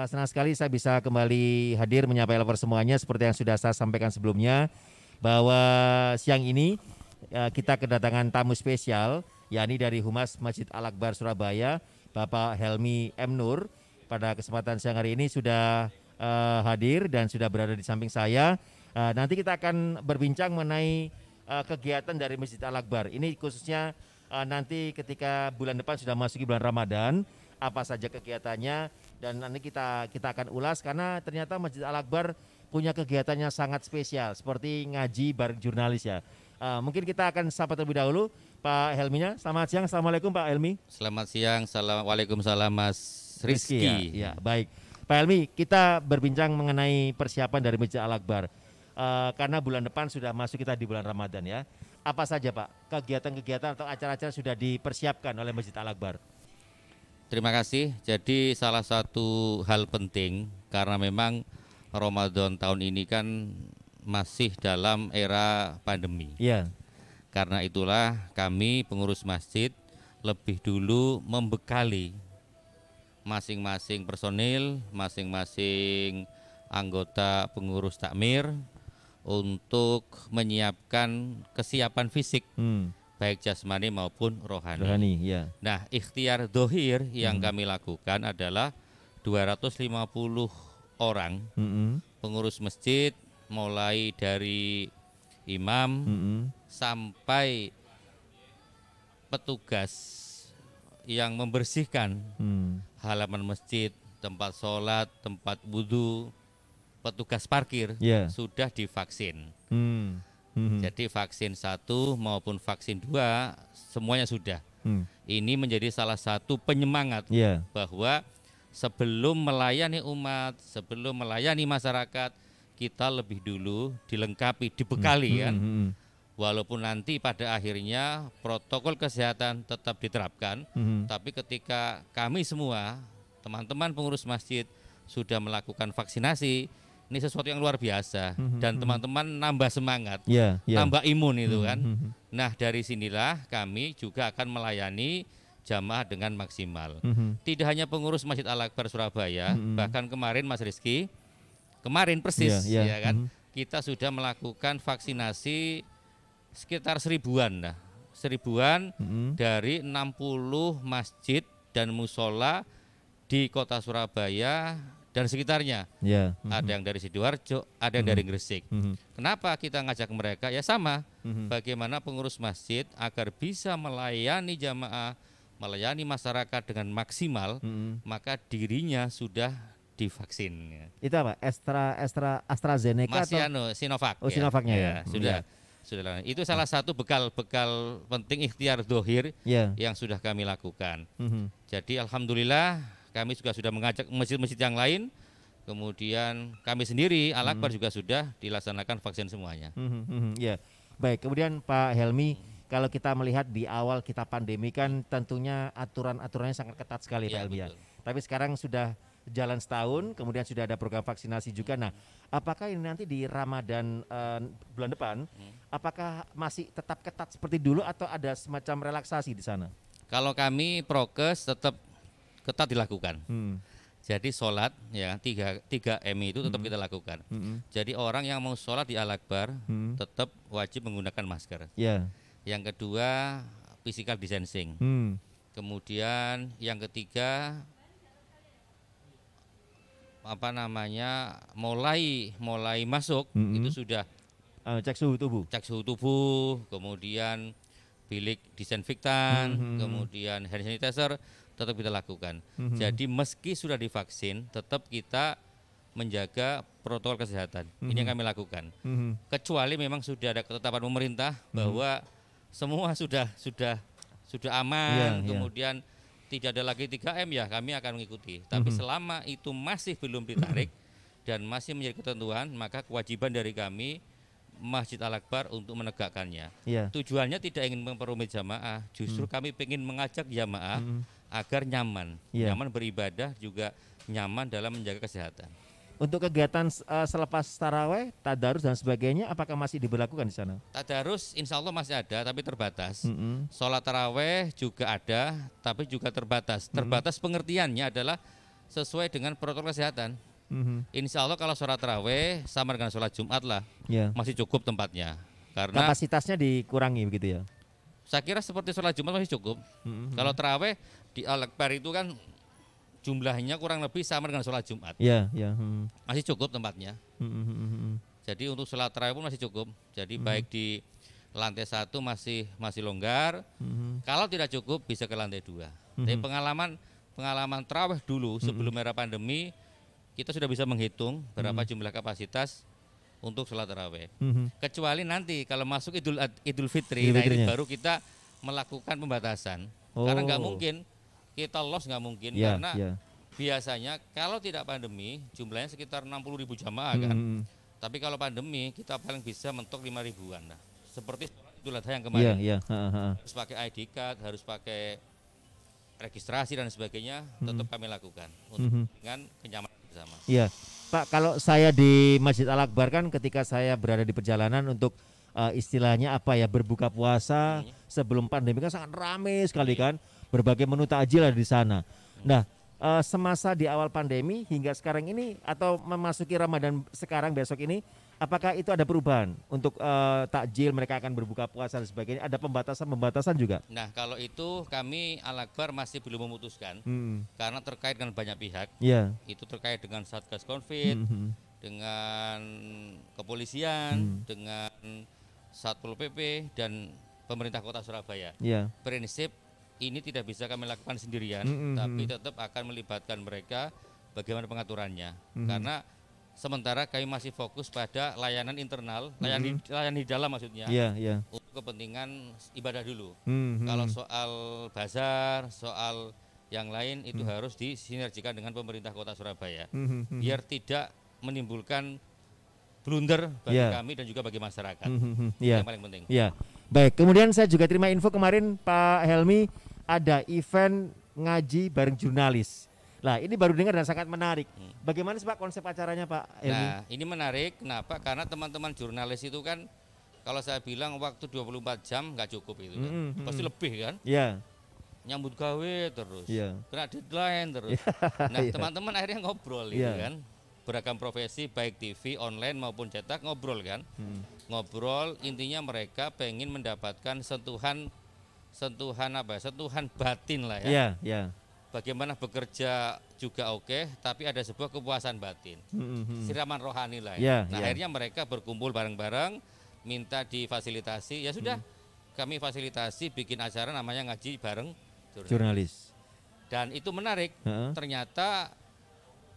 senang sekali saya bisa kembali hadir menyapa Elver semuanya seperti yang sudah saya sampaikan sebelumnya bahwa siang ini kita kedatangan tamu spesial yakni dari Humas Masjid Al-Akbar Surabaya, Bapak Helmi M. Nur. Pada kesempatan siang hari ini sudah hadir dan sudah berada di samping saya. Nanti kita akan berbincang mengenai kegiatan dari Masjid Al-Akbar. Ini khususnya nanti ketika bulan depan sudah masuki bulan Ramadan, apa saja kegiatannya, dan nanti kita akan ulas karena ternyata Masjid Al-Akbar punya kegiatannya sangat spesial seperti ngaji bareng jurnalis ya. Mungkin kita akan sapa terlebih dahulu Pak Helminya. Selamat siang, Assalamualaikum Pak Helmi. Selamat siang, Waalaikumsalam Mas Rizky. Ya, baik. Pak Helmi, kita berbincang mengenai persiapan dari Masjid Al-Akbar. Karena bulan depan sudah masuk kita di bulan Ramadan ya. Apa saja Pak kegiatan-kegiatan atau acara-acara sudah dipersiapkan oleh Masjid Al-Akbar? Terima kasih. Jadi salah satu hal penting karena memang Ramadan tahun ini kan masih dalam era pandemi. Iya. Karena itulah kami pengurus masjid lebih dulu membekali masing-masing personil, masing-masing anggota pengurus takmir untuk menyiapkan kesiapan fisik. Baik jasmani maupun rohani. Ya. Nah, ikhtiar dohir yang kami lakukan adalah 250 orang pengurus masjid, mulai dari imam sampai petugas yang membersihkan halaman masjid, tempat sholat, tempat wudhu, petugas parkir sudah divaksin. Jadi vaksin 1 maupun vaksin 2 semuanya sudah. Ini menjadi salah satu penyemangat bahwa sebelum melayani umat, sebelum melayani masyarakat, kita lebih dulu dilengkapi, dibekali kan. Walaupun nanti pada akhirnya protokol kesehatan tetap diterapkan, tapi ketika kami semua, teman-teman pengurus masjid sudah melakukan vaksinasi, ini sesuatu yang luar biasa dan teman-teman nambah semangat, nambah imun itu kan. Nah, dari sinilah kami juga akan melayani jamaah dengan maksimal. Tidak hanya pengurus Masjid Al-Akbar Surabaya, bahkan kemarin Mas Rizky, kemarin persis ya kan, kita sudah melakukan vaksinasi sekitar 1000-an dari 60 masjid dan musola di kota Surabaya dan sekitarnya. Ada yang dari Sidoarjo, ada yang dari Gresik. Kenapa kita ngajak mereka? Ya sama, bagaimana pengurus masjid agar bisa melayani jamaah, melayani masyarakat dengan maksimal, maka dirinya sudah divaksin. Itu apa? AstraZeneca masih atau Sinovac? Oh, Sinovacnya ya. Sudah. Itu salah satu bekal penting ikhtiar dohir yang sudah kami lakukan. Jadi alhamdulillah kami juga sudah mengajak masjid-masjid yang lain, kemudian kami sendiri Al-Akbar juga sudah dilaksanakan vaksin semuanya. Ya, baik. Kemudian Pak Helmi, kalau kita melihat di awal kita pandemi kan tentunya aturan-aturannya sangat ketat sekali Pak Helmi ya. Tapi sekarang sudah jalan setahun, kemudian sudah ada program vaksinasi juga. Nah, apakah ini nanti di Ramadan bulan depan, apakah masih tetap ketat seperti dulu atau ada semacam relaksasi di sana? Kalau kami prokes tetap ketat dilakukan. Jadi sholat ya 3M itu tetap kita lakukan. Jadi orang yang mau sholat di Al-Akbar tetap wajib menggunakan masker. Yang kedua physical distancing. Kemudian yang ketiga mulai masuk itu sudah cek suhu tubuh, kemudian bilik disinfektan, kemudian hand sanitizer tetap kita lakukan. Jadi meski sudah divaksin, tetap kita menjaga protokol kesehatan. Ini yang kami lakukan. Kecuali memang sudah ada ketetapan pemerintah bahwa semua sudah aman, kemudian tidak ada lagi 3M ya kami akan mengikuti. Tapi selama itu masih belum ditarik dan masih menjadi ketentuan, maka kewajiban dari kami Masjid Al-Akbar untuk menegakkannya. Tujuannya tidak ingin memperumit jamaah, justru kami ingin mengajak jamaah agar nyaman beribadah, juga nyaman dalam menjaga kesehatan. Untuk kegiatan selepas taraweh, tadarus dan sebagainya, apakah masih diberlakukan di sana? Tadarus insya Allah masih ada, tapi terbatas. Sholat taraweh juga ada, tapi juga terbatas. Terbatas pengertiannya adalah sesuai dengan protokol kesehatan. Insya Allah kalau sholat taraweh sama dengan sholat Jumat lah, masih cukup tempatnya. Karena kapasitasnya dikurangi begitu ya? Saya kira seperti sholat Jumat masih cukup. Kalau taraweh di Al-Akbar itu kan jumlahnya kurang lebih sama dengan sholat Jumat. Masih cukup tempatnya. Jadi untuk sholat taraweh pun masih cukup. Jadi baik di lantai 1 masih longgar. Kalau tidak cukup bisa ke lantai 2. Tapi pengalaman taraweh dulu sebelum era pandemi, kita sudah bisa menghitung berapa jumlah kapasitas untuk sholat taraweh. Kecuali nanti kalau masuk Idul Fitri, nah ini baru kita melakukan pembatasan. Karena nggak mungkin kita loss, nggak mungkin karena biasanya kalau tidak pandemi jumlahnya sekitar 60.000 jamaah kan. Tapi kalau pandemi kita paling bisa mentok 5.000-an. Nah, seperti Idul Adha yang kemarin. Harus pakai ID card, harus pakai registrasi dan sebagainya, tetap kami lakukan untuk dengan kenyamanan bersama. Iya. Pak, kalau saya di Masjid Al-Akbar kan ketika saya berada di perjalanan untuk istilahnya apa ya, berbuka puasa sebelum pandemi kan sangat ramai sekali kan, berbagai menu takjil ada di sana. Nah, semasa di awal pandemi hingga sekarang ini atau memasuki Ramadan sekarang besok ini, apakah itu ada perubahan untuk takjil, mereka akan berbuka puasa dan sebagainya, ada pembatasan juga? Nah, kalau itu kami Al-Akbar masih belum memutuskan karena terkait dengan banyak pihak. Itu terkait dengan Satgas Covid, dengan kepolisian, dengan Satpol PP dan pemerintah Kota Surabaya. Prinsip ini tidak bisa kami lakukan sendirian, tapi tetap akan melibatkan mereka bagaimana pengaturannya. Karena sementara kami masih fokus pada layanan internal, layanan di dalam maksudnya, untuk kepentingan ibadah dulu. Kalau soal bazar, soal yang lain itu harus disinergikan dengan pemerintah Kota Surabaya, biar tidak menimbulkan blunder bagi kami dan juga bagi masyarakat. Yang paling penting. Baik, kemudian saya juga terima info kemarin Pak Helmi ada event ngaji bareng jurnalis. Nah, ini baru dengar dan sangat menarik. Bagaimana sih Pak konsep acaranya Pak Helmi? Nah, ini menarik. Kenapa? Karena teman-teman jurnalis itu kan, kalau saya bilang waktu 24 jam nggak cukup itu kan. Pasti lebih kan? Nyambut gawe terus, kena deadline terus. Nah, teman-teman akhirnya ngobrol itu kan. Beragam profesi baik TV, online maupun cetak ngobrol kan. Ngobrol, intinya mereka pengen mendapatkan sentuhan batin lah ya. Bagaimana bekerja juga oke, tapi ada sebuah kepuasan batin, siraman rohani lah ya. Nah, akhirnya mereka berkumpul bareng-bareng, minta difasilitasi, ya sudah, kami fasilitasi bikin acara namanya ngaji bareng jurnalis. Dan itu menarik, ternyata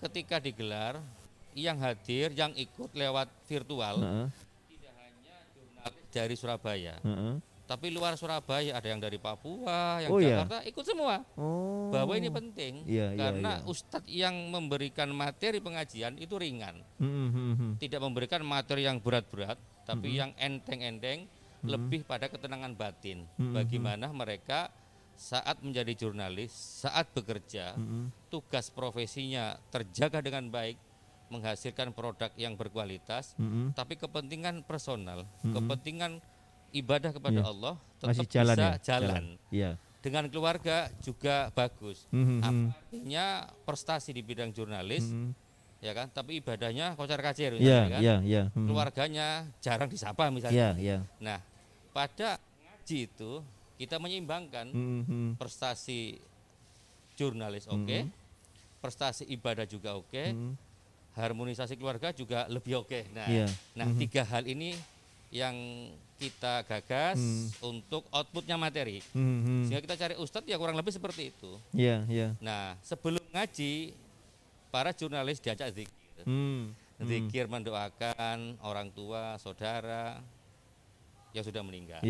ketika digelar, yang hadir, yang ikut lewat virtual, tidak hanya jurnalis dari Surabaya, tapi luar Surabaya, ada yang dari Papua, yang Jakarta, ikut semua. Bahwa ini penting, karena ustadz yang memberikan materi pengajian itu ringan, tidak memberikan materi yang berat-berat, tapi yang enteng-enteng, lebih pada ketenangan batin. Bagaimana mereka saat menjadi jurnalis, saat bekerja, tugas profesinya terjaga dengan baik, menghasilkan produk yang berkualitas, tapi kepentingan personal, kepentingan ibadah kepada Allah tetap masih bisa jalan. Dengan keluarga juga bagus. Artinya prestasi di bidang jurnalis, ya kan, tapi ibadahnya kocar-kacir misalnya kan. Keluarganya jarang disapa misalnya. Nah, pada ngaji itu kita menyeimbangkan prestasi jurnalis prestasi ibadah juga harmonisasi keluarga juga lebih Nah, 3 hal ini yang kita gagas untuk outputnya materi. Sehingga kita cari ustadz ya kurang lebih seperti itu. Nah, sebelum ngaji, para jurnalis diajak zikir. Zikir mendoakan orang tua, saudara yang sudah meninggal.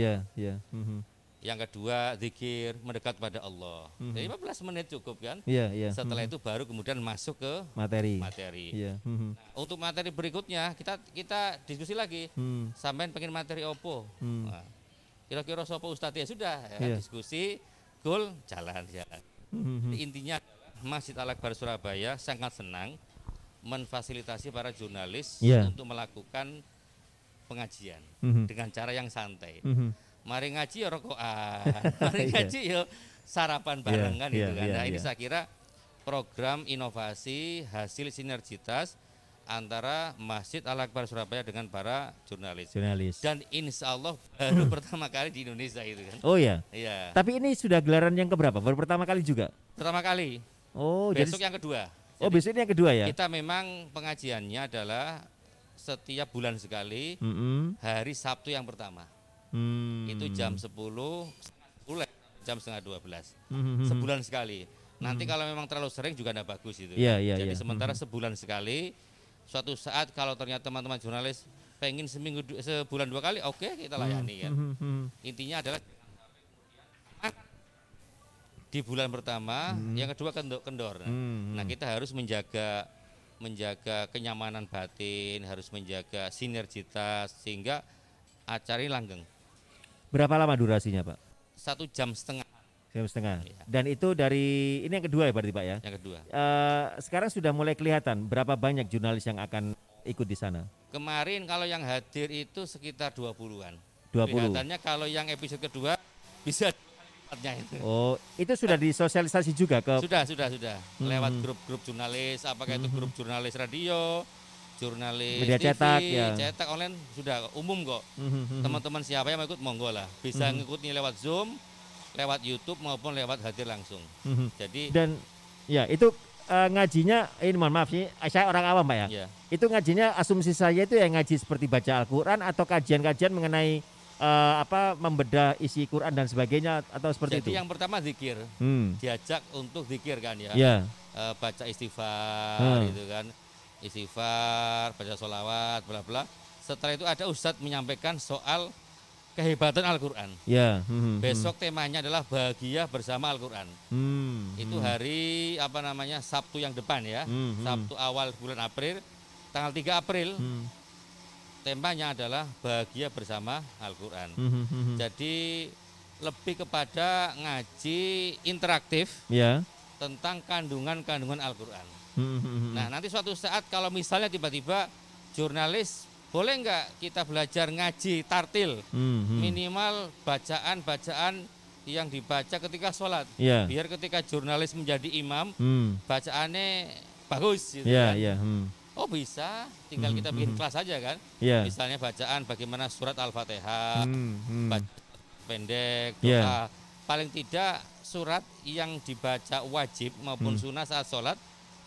Yang kedua, zikir mendekat pada Allah. Jadi 15 menit cukup kan? Setelah itu baru kemudian masuk ke materi. Nah, untuk materi berikutnya kita diskusi lagi. Sampai pengen materi opo. Nah, kira-kira sopo ustadz ya sudah diskusi, goal jalan. Intinya Masjid Al-Akbar Surabaya sangat senang memfasilitasi para jurnalis untuk melakukan pengajian dengan cara yang santai. Mari ngaji ya rokokan, mari ngaji ya sarapan barengan itu kan. Nah, ini saya kira program inovasi hasil sinergitas antara Masjid Al-Akbar Surabaya dengan para jurnalis. Dan insya Allah baru pertama kali di Indonesia itu kan. Oh ya. Iya. Tapi ini sudah gelaran yang keberapa? Baru pertama kali juga? Pertama kali. Oh, besok yang kedua. Oh, besok ini yang kedua ya? Kita memang pengajiannya adalah setiap bulan sekali, hari Sabtu yang pertama. Itu jam 10, jam setengah 12. Sebulan sekali. Nanti kalau memang terlalu sering juga tidak bagus itu. Jadi sementara sebulan sekali. Suatu saat kalau ternyata teman-teman jurnalis pengen sebulan 2 kali, oke, kita layani kan. Intinya adalah di bulan pertama, yang kedua kendor. Nah, kita harus menjaga kenyamanan batin, harus menjaga sinergitas sehingga acara ini langgeng. Berapa lama durasinya, Pak? 1,5 jam. 1,5 jam. Ya. Dan itu dari ini yang kedua ya berarti, Pak ya? Yang kedua. Sekarang sudah mulai kelihatan berapa banyak jurnalis yang akan ikut di sana? Kemarin kalau yang hadir itu sekitar 20-an. 20. Kelihatannya kalau yang episode kedua bisa itu. Oh, itu sudah disosialisasi juga ke? Sudah. Lewat grup-grup jurnalis, apakah itu grup jurnalis radio, jurnalis media TV, cetak, ya. cetak online, sudah umum kok. Teman-teman siapa yang mau ikut monggo lah, bisa ngikuti lewat Zoom, lewat YouTube maupun lewat hadir langsung. Jadi dan ya itu ngajinya, ini mohon maaf sih, saya orang awam, Pak ya. Itu ngajinya, asumsi saya itu yang ngaji seperti baca Al-Quran atau kajian-kajian mengenai membedah isi Quran dan sebagainya atau seperti itu. Jadi yang pertama zikir, diajak untuk zikir kan ya. Baca istighfar gitu kan, istighfar, baca sholawat, bla bla. Setelah itu ada ustadz menyampaikan soal kehebatan Al-Quran. Besok temanya adalah bahagia bersama Al-Quran. Itu hari Sabtu yang depan ya, Sabtu awal bulan April, tanggal 3 April. Temanya adalah bahagia bersama Al-Quran. Jadi lebih kepada ngaji interaktif tentang kandungan Al-Quran. Nah, nanti suatu saat kalau misalnya tiba-tiba jurnalis, boleh nggak kita belajar ngaji tartil, minimal bacaan-bacaan yang dibaca ketika sholat, biar ketika jurnalis menjadi imam, bacaannya bagus gitu kan. Oh bisa, tinggal kita bikin kelas aja kan. Misalnya bacaan bagaimana surat Al-Fatihah, pendek, doa. Paling tidak surat yang dibaca wajib maupun sunnah saat sholat,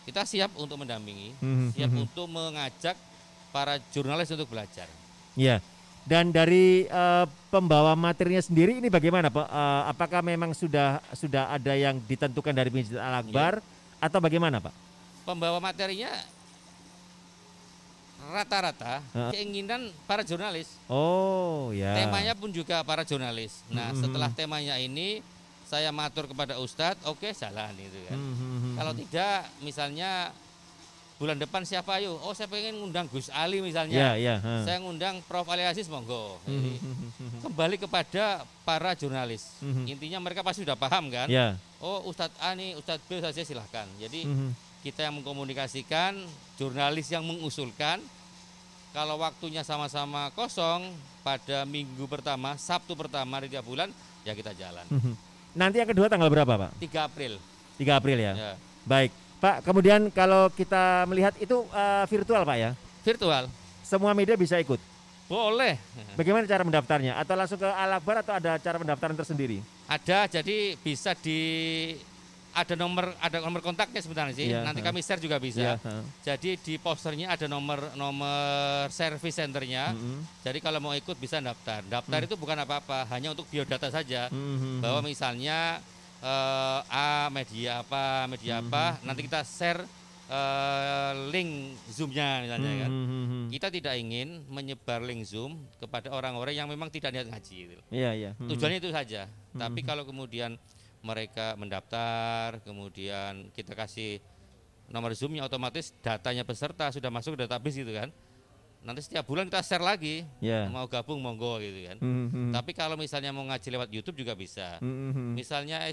kita siap untuk mendampingi, siap untuk mengajak para jurnalis untuk belajar. Ya. Dan dari pembawa materinya sendiri ini bagaimana, Pak? Apakah memang sudah ada yang ditentukan dari Masjid Al-Akbar atau bagaimana, Pak? Pembawa materinya rata-rata keinginan para jurnalis. Oh ya. Temanya pun juga para jurnalis. Nah setelah temanya ini saya matur kepada Ustadz, oke, jalan itu kan. Kalau tidak, misalnya bulan depan siapa ayo? Oh saya pengen ngundang Gus Ali misalnya. Saya ngundang Prof. Ali Aziz, monggo. Jadi, kembali kepada para jurnalis. Intinya mereka pasti sudah paham kan. Oh Ustadz A nih, Ustadz B saja silahkan. Jadi kita yang mengkomunikasikan, jurnalis yang mengusulkan. Kalau waktunya sama-sama kosong pada minggu pertama, Sabtu pertama di tiap bulan, ya kita jalan. Nanti yang kedua tanggal berapa, Pak? 3 April. 3 April ya. Baik, Pak. Kemudian kalau kita melihat itu virtual, Pak ya? Virtual. Semua media bisa ikut? Boleh. Bagaimana cara mendaftarnya? Atau langsung ke Al-Akbar atau ada cara pendaftaran tersendiri? Ada, jadi bisa ada nomor kontaknya sebenarnya sih. Nanti kami share juga bisa. Jadi di posternya ada nomor service centernya. Jadi kalau mau ikut bisa daftar. Daftar itu bukan apa-apa, hanya untuk biodata saja. Bahwa misalnya media apa, nanti kita share link Zoom-nya misalnya kan. Kita tidak ingin menyebar link Zoom kepada orang-orang yang memang tidak niat ngaji. Tujuannya itu saja. Tapi kalau kemudian mereka mendaftar, kemudian kita kasih nomor Zoom-nya, otomatis datanya peserta sudah masuk ke database gitu kan. Nanti setiap bulan kita share lagi, mau gabung monggo gitu kan. Tapi kalau misalnya mau ngaji lewat YouTube juga bisa. Misalnya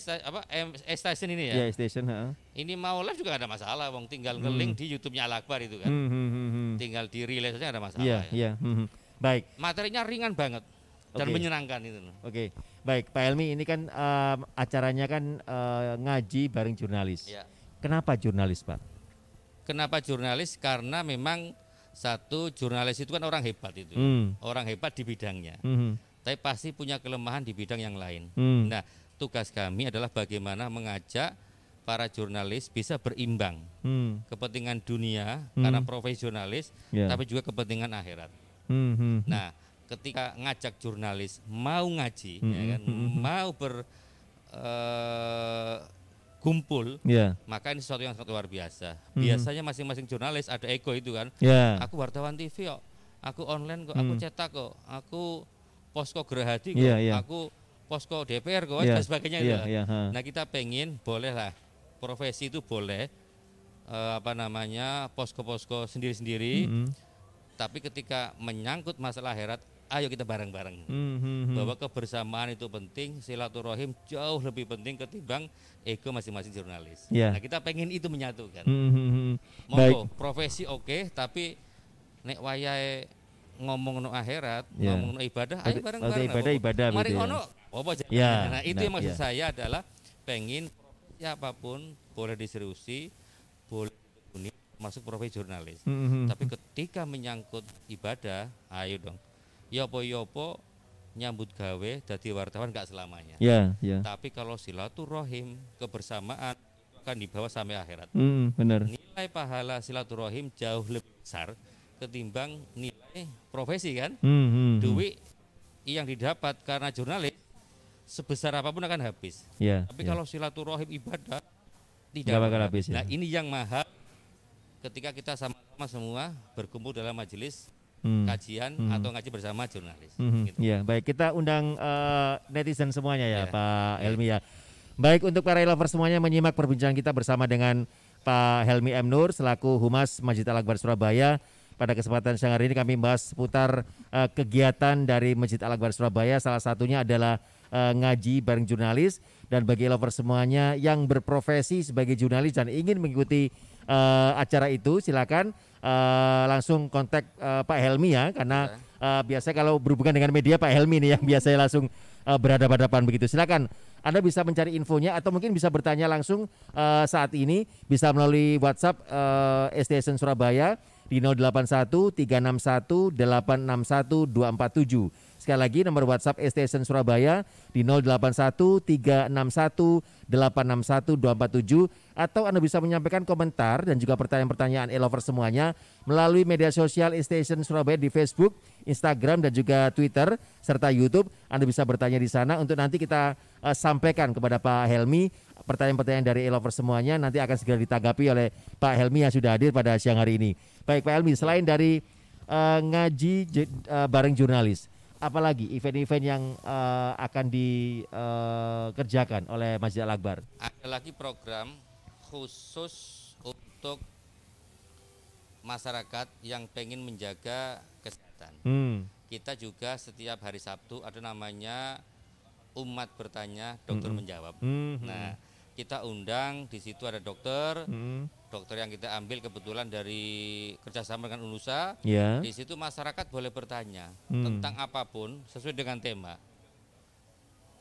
station ini ya. Station. Ini mau live juga ada masalah, wong tinggal nge-link di YouTube-nya Al-Akbar itu kan. Tinggal di relay saja ada masalah. Baik. Materinya ringan banget. Dan menyenangkan itu. Baik Pak Helmi, ini kan acaranya kan ngaji bareng jurnalis. Kenapa jurnalis, Pak? Kenapa jurnalis? Karena memang satu, jurnalis itu kan orang hebat itu, orang hebat di bidangnya, tapi pasti punya kelemahan di bidang yang lain. Nah, tugas kami adalah bagaimana mengajak para jurnalis bisa berimbang kepentingan dunia karena profesionalis, tapi juga kepentingan akhirat. Nah, ketika ngajak jurnalis mau ngaji, ya kan, mau kumpul, maka ini sesuatu yang sangat luar biasa. Biasanya masing-masing jurnalis ada ego itu kan. Aku wartawan TV kok, aku online kok, aku cetak kok, aku posko Gerahadi kok, aku posko DPR kok, dan sebagainya itu. Nah, kita pengen bolehlah profesi itu boleh posko-posko sendiri-sendiri. Tapi ketika menyangkut masalah akhirat, ayo kita bareng-bareng. Bahwa kebersamaan itu penting, silaturahim jauh lebih penting ketimbang ego masing-masing jurnalis. Nah, kita pengen itu menyatukan. Monggo, profesi oke, tapi nek wayahe ngomong no akhirat, ngomong no ibadah, ayo bareng-bareng. Ibadah mari gitu ono apa jangan. Nah, itu yang maksud saya adalah pengen siapapun boleh diseriusi, boleh masuk profesi jurnalis. Tapi ketika menyangkut ibadah, ayo dong. Yopo nyambut gawe jadi wartawan gak selamanya. Tapi kalau silaturahim, kebersamaan itu akan dibawa sampai akhirat. Benar. Nilai pahala silaturahim jauh lebih besar ketimbang nilai profesi kan. Duit yang didapat karena jurnalis sebesar apapun akan habis. Tapi kalau silaturahim ibadah tidak bakal habis. Nah, ini yang mahal ketika kita sama-sama semua berkumpul dalam majelis kajian atau ngaji bersama jurnalis. Gitu. Baik, kita undang netizen semuanya ya, Pak Helmi ya. Baik, untuk para lover semuanya menyimak perbincangan kita bersama dengan Pak Helmi M. Nur selaku Humas Masjid Al-Akbar Surabaya. Pada kesempatan siang hari ini kami membahas seputar kegiatan dari Masjid Al-Akbar Surabaya. Salah satunya adalah ngaji bareng jurnalis. Dan bagi lover semuanya yang berprofesi sebagai jurnalis dan ingin mengikuti acara itu, silakan langsung kontak Pak Helmi ya, karena biasanya kalau berhubungan dengan media Pak Helmi nih yang biasanya langsung berhadapan-hadapan begitu. Silakan Anda bisa mencari infonya atau mungkin bisa bertanya langsung saat ini, bisa melalui WhatsApp STSN Surabaya di 081 361 861 247. Sekali lagi nomor WhatsApp STSN Surabaya di 081 361 861 247, atau Anda bisa menyampaikan komentar dan juga pertanyaan-pertanyaan e-lover semuanya melalui media sosial STSN Surabaya di Facebook, Instagram dan juga Twitter serta YouTube. Anda bisa bertanya di sana untuk nanti kita sampaikan kepada Pak Helmi. Pertanyaan-pertanyaan dari e-lover semuanya nanti akan segera ditanggapi oleh Pak Helmi yang sudah hadir pada siang hari ini. Baik Pak Helmi, selain dari ngaji bareng jurnalis, apalagi event-event yang akan dikerjakan oleh Masjid Al-Akbar? Ada lagi program khusus untuk masyarakat yang pengen menjaga kesehatan. Kita juga setiap hari Sabtu ada namanya umat bertanya, dokter menjawab. Nah, kita undang, di situ ada dokter, dokter yang kita ambil kebetulan dari kerjasama dengan UNUSA. Di situ masyarakat boleh bertanya tentang apapun sesuai dengan tema.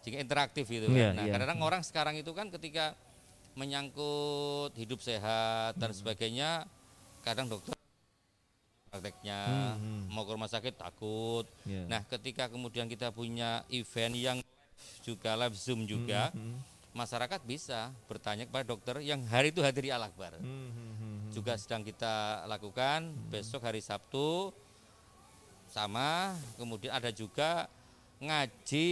Jika interaktif gitu kan. Nah, kadang-kadang orang sekarang itu kan ketika menyangkut hidup sehat dan sebagainya, kadang dokter prakteknya mau ke rumah sakit takut. Nah, ketika kemudian kita punya event yang juga live Zoom juga, masyarakat bisa bertanya kepada dokter yang hari itu hadir di Al-Akbar. Juga sedang kita lakukan besok hari Sabtu sama. Kemudian ada juga ngaji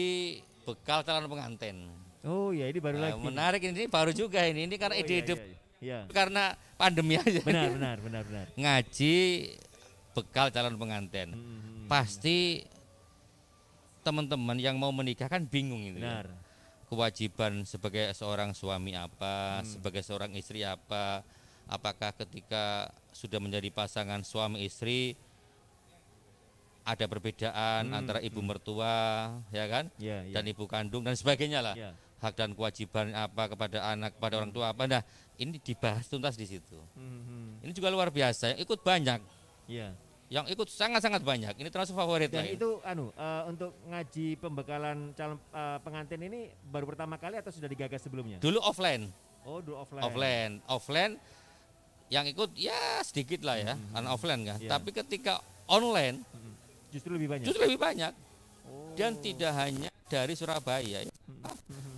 bekal calon pengantin. Oh ya, ini baru lagi. Menarik, ini baru juga ini karena ide-ide karena pandemi aja. Benar. Ngaji bekal calon pengantin. Pasti teman-teman yang mau menikah kan bingung itu. Benar. Kewajiban sebagai seorang suami apa, sebagai seorang istri apa, apakah ketika sudah menjadi pasangan suami istri ada perbedaan antara ibu mertua, ya kan, dan ibu kandung dan sebagainya lah, hak dan kewajiban apa kepada anak, kepada orang tua apa. Nah, ini dibahas tuntas di situ. Ini juga luar biasa, yang ikut banyak. Yang ikut sangat-sangat banyak. Ini termasuk favorit. Dan itu untuk ngaji pembekalan calon pengantin ini baru pertama kali atau sudah digagas sebelumnya? Dulu offline. Oh, dulu Offline yang ikut ya sedikit lah ya, karena offline kan. Tapi ketika online justru lebih banyak. Dan tidak hanya dari Surabaya,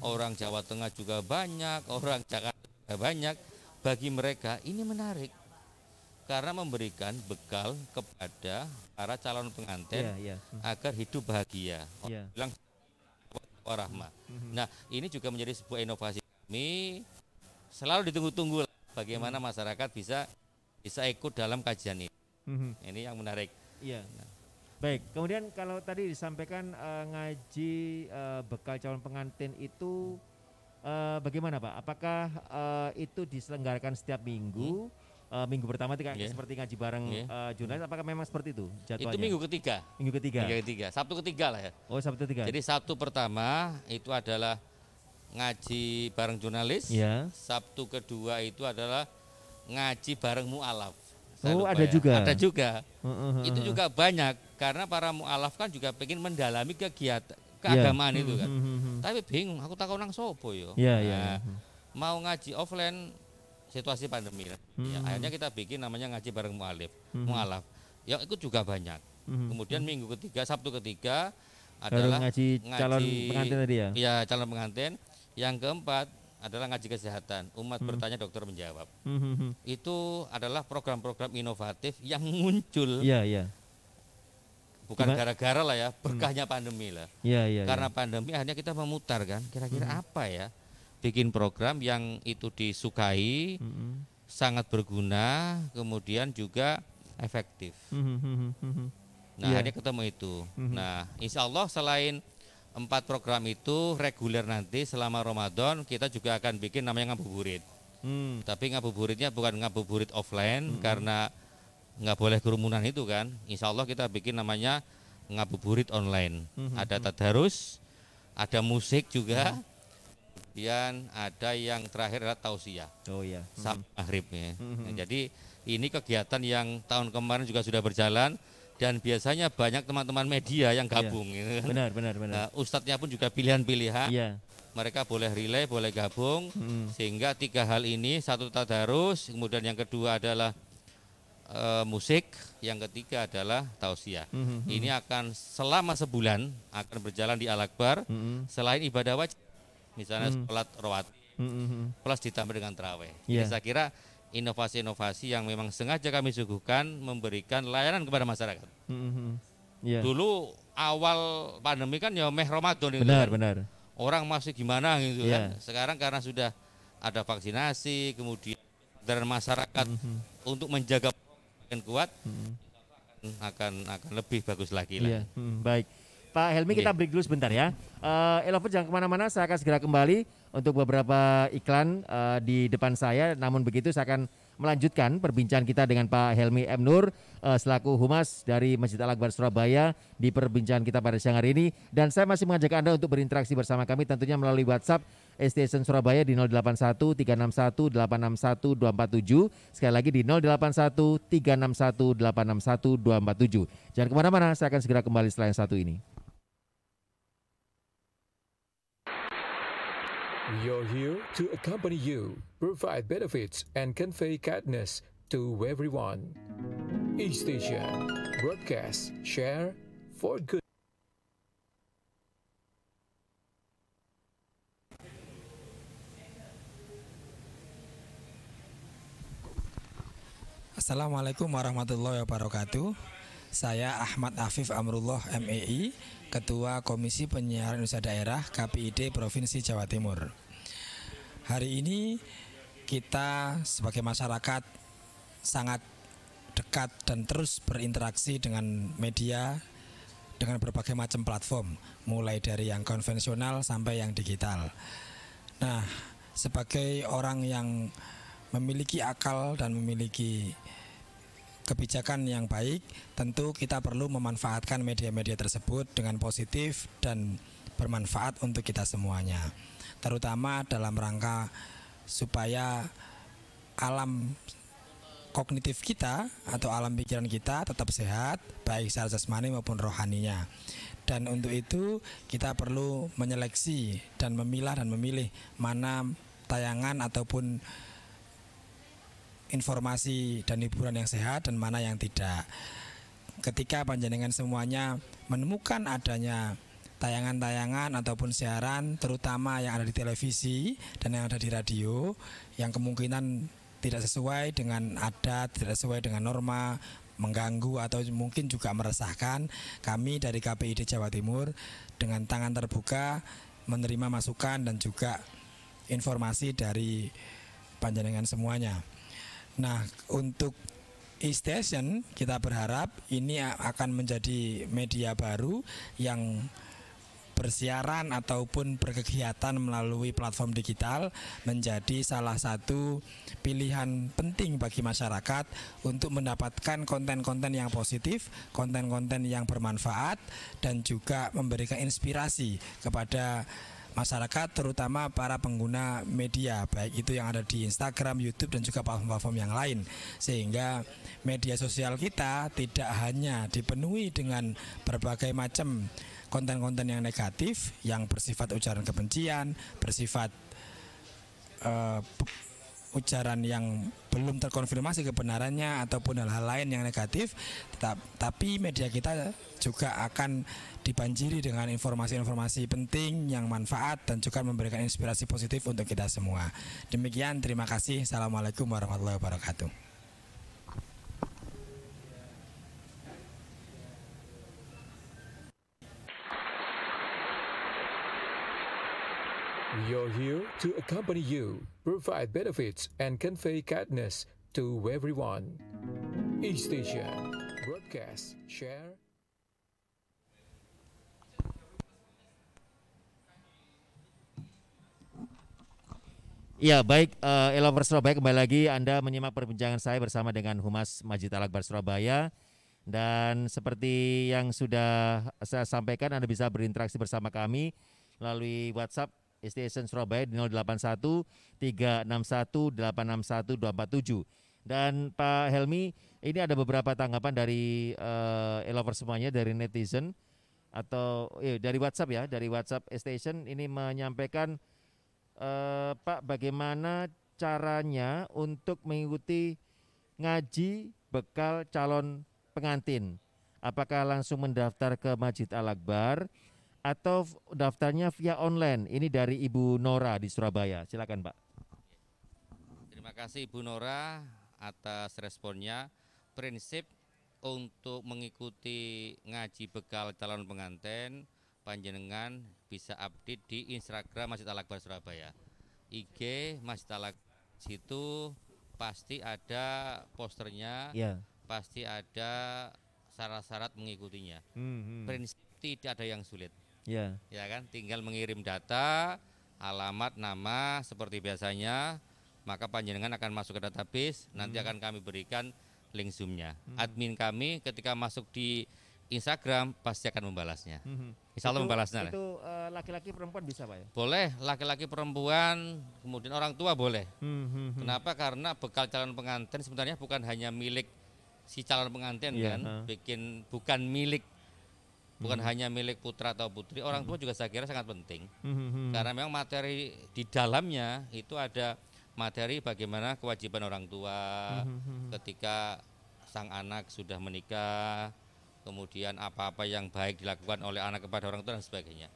orang Jawa Tengah juga banyak, orang Jakarta juga banyak. Bagi mereka ini menarik karena memberikan bekal kepada para calon pengantin agar hidup bahagia. Bilang warahmah. Nah, ini juga menjadi sebuah inovasi kami. Selalu ditunggu-tunggu bagaimana masyarakat bisa ikut dalam kajian ini. Ini yang menarik. Iya. Baik, kemudian kalau tadi disampaikan ngaji bekal calon pengantin itu bagaimana Pak? Apakah itu diselenggarakan setiap minggu? Minggu pertama seperti ngaji bareng jurnalis, apakah memang seperti itu jadwalnya? Itu minggu ketiga. Sabtu ketiga lah ya. Oh, Sabtu ketiga. Jadi Sabtu pertama itu adalah ngaji bareng jurnalis. Sabtu kedua itu adalah ngaji bareng mu'alaf. Ada juga. Ada juga. Itu juga banyak karena para mu'alaf kan juga pengen mendalami kegiatan keagamaan itu kan. Tapi bingung, aku takut nang sopo yo. Mau ngaji offline situasi pandemi. Akhirnya kita bikin namanya ngaji bareng mu'alaf. Ya ikut juga banyak. Kemudian minggu ketiga, Sabtu ketiga adalah ngaji calon pengantin tadi ya. Iya, calon pengantin. Yang keempat adalah ngaji kesehatan, umat bertanya dokter menjawab. Itu adalah program-program inovatif yang muncul. Bukan gara-gara lah ya, berkahnya pandemi lah. Karena pandemi akhirnya kita memutar kan, kira-kira apa ya? Bikin program yang itu disukai, sangat berguna, kemudian juga efektif. Nah, akhirnya ketemu itu. Nah, insya Allah selain 4 program itu reguler nanti selama Ramadan kita juga akan bikin namanya ngabuburit. Tapi ngabuburitnya bukan ngabuburit offline karena nggak boleh kerumunan itu kan. Insya Allah kita bikin namanya ngabuburit online. Ada tadarus, ada musik juga, kemudian ada yang terakhir adalah tausiah. Sampai maghribnya. Nah, jadi ini kegiatan yang tahun kemarin juga sudah berjalan. Dan biasanya banyak teman-teman media yang gabung. Gitu kan. Benar. Nah, ustadznya pun juga pilihan-pilihan. Mereka boleh relay, boleh gabung. Sehingga 3 hal ini, satu tadarus, kemudian yang kedua adalah musik, yang ketiga adalah tausiah. Ini akan selama sebulan akan berjalan di Al-Akbar. Selain ibadah wajib, misalnya sholat rawatib, plus ditambah dengan tarawih. Jadi saya kira inovasi-inovasi yang memang sengaja kami suguhkan memberikan layanan kepada masyarakat. Dulu awal pandemi kan ya meh Ramadan itu benar. Orang masih gimana gitu kan. Sekarang karena sudah ada vaksinasi, kemudian dari masyarakat untuk menjaga yang kuat akan lebih bagus lagi lah. Baik. Pak Helmi, kita break dulu sebentar ya. Elover jangan kemana-mana, saya akan segera kembali untuk beberapa iklan di depan saya. Namun begitu saya akan melanjutkan perbincangan kita dengan Pak Helmi M. Nur selaku Humas dari Masjid Al-Akbar Surabaya di perbincangan kita pada siang hari ini. Dan saya masih mengajak Anda untuk berinteraksi bersama kami tentunya melalui WhatsApp Station Surabaya di 081 361 861 247. Sekali lagi di 081 361 861 247. Jangan kemana-mana, saya akan segera kembali setelah yang satu ini. We are here to accompany you, provide benefits, and convey kindness to everyone. Each station, broadcast, share, for good. Assalamualaikum warahmatullahi wabarakatuh. Saya Ahmad Afif Amrullah MEI, Ketua Komisi Penyiaran Indonesia Daerah KPID Provinsi Jawa Timur. Hari ini kita sebagai masyarakat sangat dekat dan terus berinteraksi dengan media dengan berbagai macam platform, mulai dari yang konvensional sampai yang digital. Nah, sebagai orang yang memiliki akal dan memiliki kebijakan yang baik, tentu kita perlu memanfaatkan media-media tersebut dengan positif dan bermanfaat untuk kita semuanya, terutama dalam rangka supaya alam kognitif kita atau alam pikiran kita tetap sehat, baik secara jasmani maupun rohaninya. Dan untuk itu kita perlu menyeleksi dan memilah dan memilih mana tayangan ataupun informasi dan hiburan yang sehat dan mana yang tidak. Ketika panjenengan semuanya menemukan adanya tayangan-tayangan ataupun siaran terutama yang ada di televisi dan yang ada di radio yang kemungkinan tidak sesuai dengan adat, tidak sesuai dengan norma, mengganggu atau mungkin juga meresahkan, kami dari KPID Jawa Timur dengan tangan terbuka menerima masukan dan juga informasi dari panjenengan semuanya. Nah, untuk e-station kita berharap ini akan menjadi media baru yang bersiaran ataupun berkegiatan melalui platform digital menjadi salah satu pilihan penting bagi masyarakat untuk mendapatkan konten-konten yang positif, konten-konten yang bermanfaat dan juga memberikan inspirasi kepada masyarakat terutama para pengguna media baik itu yang ada di Instagram, YouTube dan juga platform-platform yang lain sehingga media sosial kita tidak hanya dipenuhi dengan berbagai macam konten-konten yang negatif yang bersifat ujaran kebencian, bersifat ujaran yang belum terkonfirmasi kebenarannya ataupun hal-hal lain yang negatif, tapi media kita juga akan dibanjiri dengan informasi-informasi penting yang manfaat dan juga memberikan inspirasi positif untuk kita semua. Demikian, terima kasih. Assalamualaikum warahmatullahi wabarakatuh. We are here to accompany you, provide benefits and convey kindness to everyone. E-Station, broadcast, share. Ya baik, Elover Surabaya kembali lagi Anda menyimak perbincangan saya bersama dengan Humas Masjid Al-Akbar Surabaya. Dan seperti yang sudah saya sampaikan, Anda bisa berinteraksi bersama kami melalui WhatsApp E-Station Surabaya di 081 361 861 247. Dan Pak Helmi, ini ada beberapa tanggapan dari Elover semuanya, dari netizen atau dari WhatsApp ya, dari WhatsApp E-Station ini menyampaikan, Pak, bagaimana caranya untuk mengikuti ngaji bekal calon pengantin? Apakah langsung mendaftar ke Masjid Al-Akbar atau daftarnya via online? Ini dari Ibu Nora di Surabaya. Silakan, Pak. Terima kasih Ibu Nora atas responnya. Prinsip untuk mengikuti ngaji bekal calon pengantin, panjenengan bisa update di Instagram Masjid Al-Akbar Surabaya. IG Masjid Al-Akbar situ pasti ada posternya, pasti ada syarat-syarat mengikutinya. Prinsip tidak ada yang sulit. Ya kan, tinggal mengirim data, alamat, nama seperti biasanya, maka panjenengan akan masuk ke database. Nanti akan kami berikan link Zoom-nya. Admin kami ketika masuk di Instagram pasti akan membalasnya. Insya Allah membalasnya. Itu laki-laki perempuan bisa, Pak ya? Boleh, laki-laki perempuan, kemudian orang tua boleh. Kenapa? Karena bekal calon pengantin sebenarnya bukan hanya milik si calon pengantin kan, bukan milik. Bukan hanya milik putra atau putri, orang tua juga saya kira sangat penting. Karena memang materi di dalamnya itu ada materi bagaimana kewajiban orang tua ketika sang anak sudah menikah, kemudian apa-apa yang baik dilakukan oleh anak kepada orang tua dan sebagainya.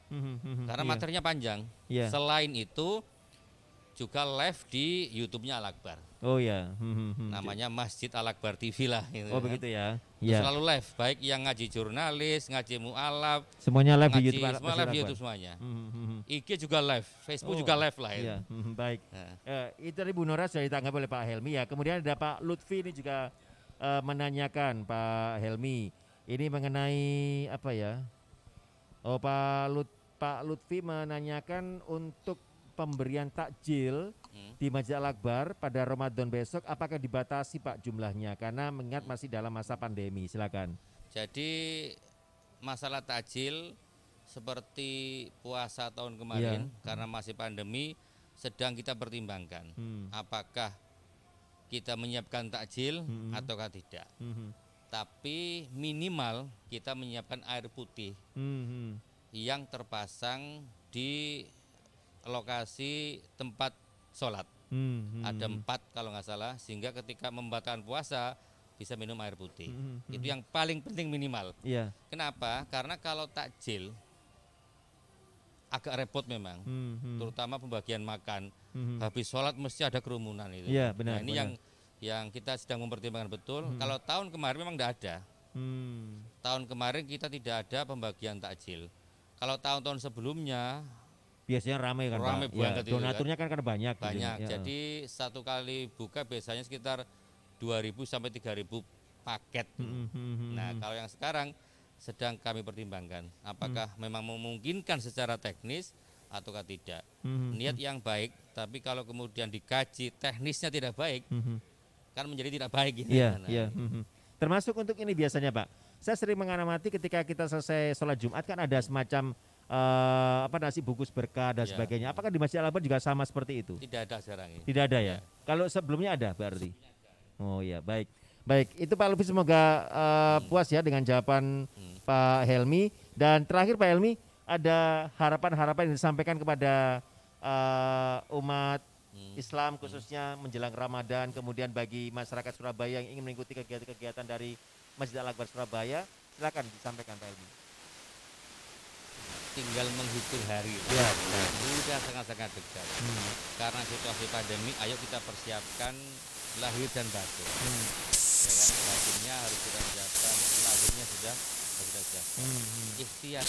Karena materinya panjang. Selain itu juga live di YouTube-nya Al-Akbar. Oh ya. Namanya Masjid Al-Akbar TV lah. Gitu, oh begitu ya. Selalu live, baik yang ngaji jurnalis, ngaji mu'alaf, semuanya live di YouTube. Semua live di YouTube semuanya. IG juga live, Facebook juga live lah. Iya. Baik. Itu dari Bu Nora sudah ditanggapi oleh Pak Helmi ya. Kemudian ada Pak Lutfi ini juga menanyakan, Pak Helmi, ini mengenai apa ya? Oh, Pak Lutfi menanyakan untuk pemberian takjil di Masjid Al-Akbar pada Ramadan besok, apakah dibatasi Pak jumlahnya? Karena mengingat masih dalam masa pandemi. Silakan. Jadi masalah takjil seperti puasa tahun kemarin, karena masih pandemi, sedang kita pertimbangkan apakah kita menyiapkan takjil ataukah tidak. Tapi minimal kita menyiapkan air putih yang terpasang di lokasi tempat sholat. Ada 4 kalau nggak salah, sehingga ketika membatalkan puasa bisa minum air putih. Itu yang paling penting minimal. Kenapa? Karena kalau takjil agak repot memang, terutama pembagian makan. Habis sholat mesti ada kerumunan itu. Benar, nah ini benar. yang kita sedang mempertimbangkan betul. Kalau tahun kemarin memang tidak ada. Tahun kemarin kita tidak ada pembagian takjil. Kalau tahun-tahun sebelumnya biasanya ramai kan, ramai banget. Donaturnya kan banyak. Banyak. Gitu. Jadi satu kali buka biasanya sekitar 2.000 sampai 3.000 paket. Nah kalau yang sekarang sedang kami pertimbangkan apakah memang memungkinkan secara teknis ataukah tidak. Niat yang baik, tapi kalau kemudian dikaji teknisnya tidak baik, kan menjadi tidak baik. Gitu. Termasuk untuk ini biasanya Pak, saya sering mengamati ketika kita selesai sholat Jumat kan ada semacam nasi bungkus berkah dan sebagainya. Apakah di Masjid Al-Akbar juga sama seperti itu? Tidak ada sekarang ini. Tidak ada ya? Kalau sebelumnya ada berarti? Oh ya, baik. Baik, itu Pak Lutfi semoga puas ya dengan jawaban Pak Helmi. Dan terakhir Pak Helmi, ada harapan-harapan yang disampaikan kepada umat Islam khususnya menjelang Ramadan, kemudian bagi masyarakat Surabaya yang ingin mengikuti kegiatan-kegiatan dari Masjid Al-Akbar Surabaya, silakan disampaikan Pak Helmi. Tinggal menghitung hari, sudah sangat-sangat dekat. Karena situasi pandemi, ayo kita persiapkan lahir dan batin. Batinnya harus kita siapkan, lahirnya sudah kita siapkan. Ikhtiar,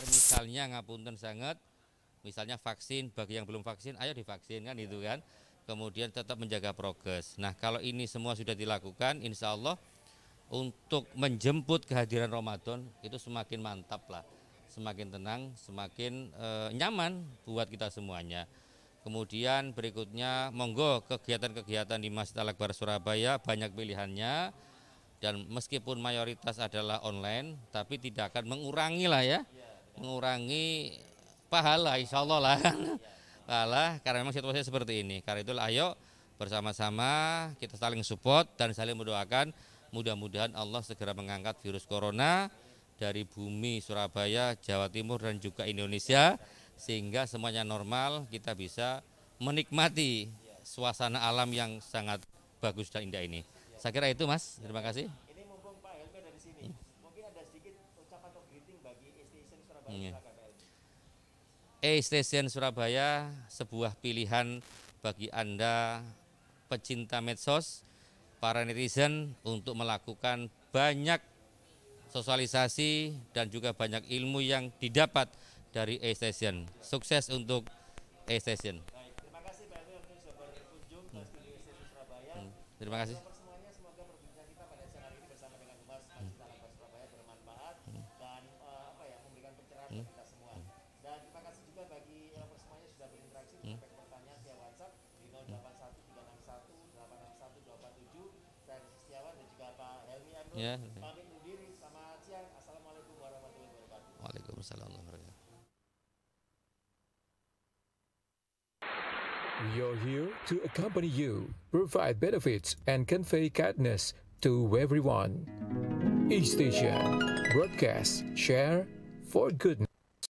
misalnya ngapunten sangat, misalnya vaksin, bagi yang belum vaksin, ayo divaksin kan itu kan. Kemudian tetap menjaga prokes. Nah kalau ini semua sudah dilakukan, insya Allah untuk menjemput kehadiran Ramadan itu semakin mantap lah. Semakin tenang, semakin nyaman buat kita semuanya. Kemudian berikutnya monggo kegiatan-kegiatan di Masjid Al-Akbar Surabaya banyak pilihannya, dan meskipun mayoritas adalah online tapi tidak akan mengurangi lah ya, mengurangi pahala insya Allah lah. Pahala karena memang situasinya seperti ini. Karena itulah ayo bersama-sama kita saling support dan saling mendoakan mudah-mudahan Allah segera mengangkat virus corona dari bumi Surabaya, Jawa Timur dan juga Indonesia, sehingga semuanya normal, kita bisa menikmati suasana alam yang sangat bagus dan indah ini. Saya kira itu Mas, terima kasih. Ini mumpung Pak Helmi dari sini, mungkin ada sedikit ucapan atau greeting bagi E-Station Surabaya. E-Station Surabaya sebuah pilihan bagi Anda pecinta medsos, para netizen untuk melakukan banyak sosialisasi dan juga banyak ilmu yang didapat dari E-Station. Sukses untuk E-Station. Terima kasih Pak Helmi sudah berkunjung ke studio E-Station Surabaya. Terima kasih. Semuanya semoga perbincangan kita pada siang hari ini bersama dengan Humas Masjid Al-Akbar Surabaya bermanfaat dan memberikan pencerahan bagi kita semua. Dan terima kasih juga bagi semuanya sudah berinteraksi menyampaikan pertanyaan via WhatsApp di 081361861247 dan Setiawan dan juga Pak Helmi Amrul. Pamit undur diri. Selamat siang. Assalamualaikum warahmatullahi wabarakatuh. Waalaikumsalam warahmatullahi wabarakatuh. We are here to accompany you, provide benefits and convey kindness to everyone. E-Station, broadcast, share for goodness.